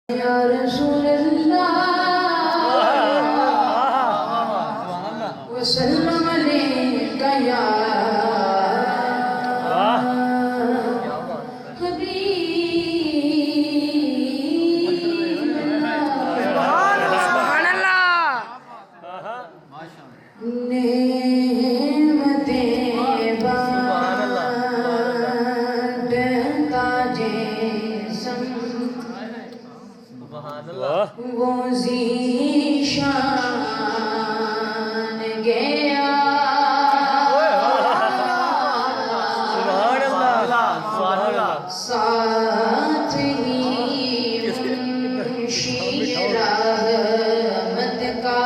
یا رسول اللہ وسلم علیک یا وہ ذیشان گیا ساتھ ہی منشی رحمت کا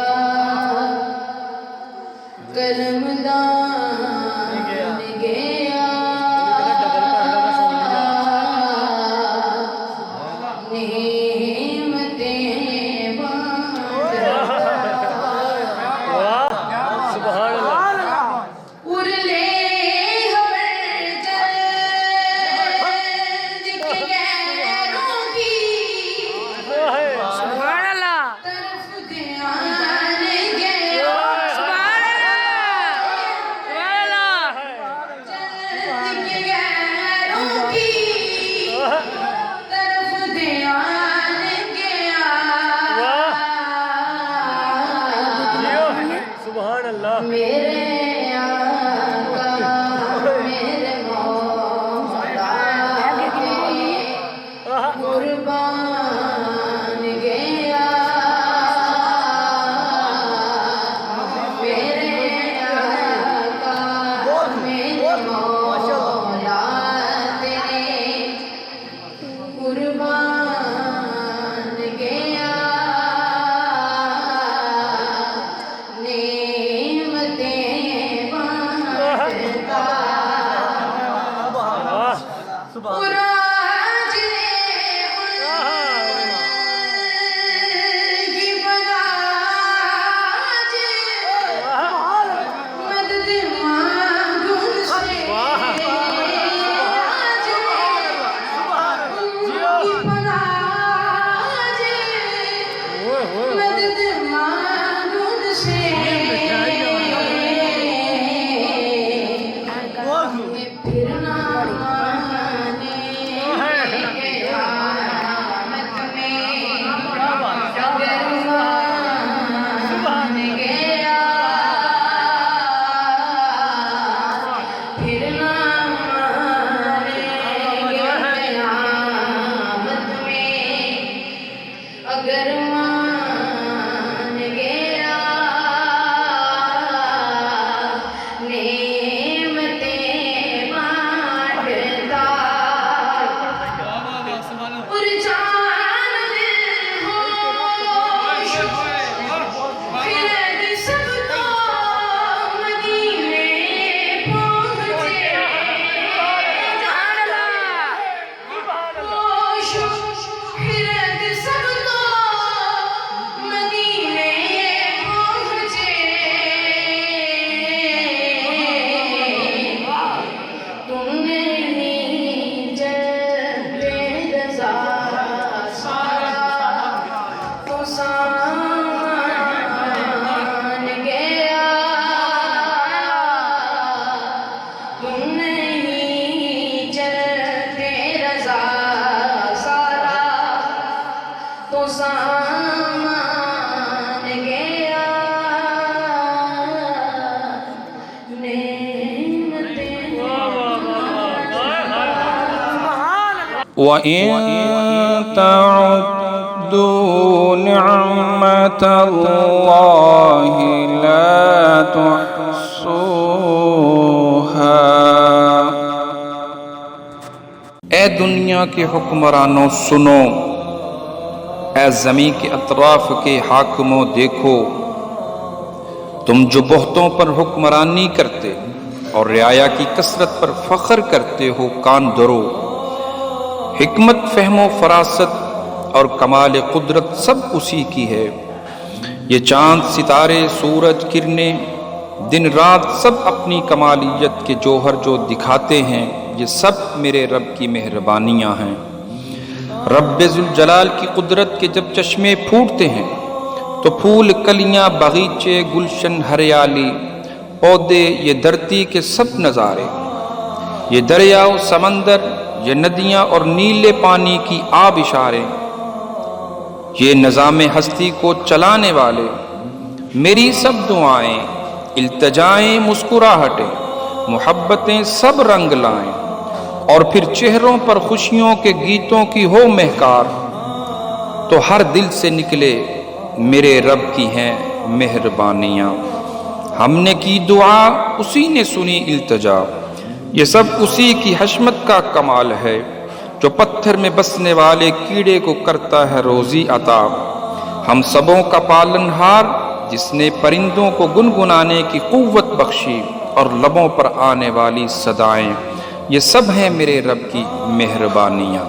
قلم دان گیا میرے آقا میرے مولا قربان گیا میرے آقا میرے مولا تیرے قربان گیا وَإِن تَعُدُّوا نِعْمَةَ اللَّهِ لَا تُحْصُوهَا اے دنیا کے حکمرانوں سنو، اے زمین کے اطراف کے حاکموں دیکھو، تم جو بہتوں پر حکمرانی کرتے اور رعایا کی کثرت پر فخر کرتے ہو، کان دھرو، حکمت، فہم و فراست اور کمال قدرت سب اسی کی ہے۔ یہ چاند، ستارے، سورج، کرنیں، دن رات سب اپنی کمالیت کے جوہر جو دکھاتے ہیں، یہ سب میرے رب کی مہربانیاں ہیں۔ رب ذوالجلال کی قدرت کے جب چشمے پھوٹتے ہیں تو پھول کلیاں باغیچے گلشن ہریالی پودے یہ دھرتی کے سب نظارے یہ دریا و سمندر یہ ندیاں اور نیلے پانی کی آب اشارے یہ نظام ہستی کو چلانے والے میری سب دعائیں التجائیں مسکراہٹیں محبتیں سب رنگ لائیں اور پھر چہروں پر خوشیوں کے گیتوں کی ہو مہکار تو ہر دل سے نکلے میرے رب کی ہیں مہربانیاں ہم نے کی دعا اسی نے سنی التجا یہ سب اسی کی حشمت کا کمال ہے جو پتھر میں بسنے والے کیڑے کو کرتا ہے روزی عطا ہم سبوں کا پالنہار جس نے پرندوں کو گنگنانے کی قوت بخشی اور لبوں پر آنے والی صدائیں یہ سب ہیں میرے رب کی مہربانیاں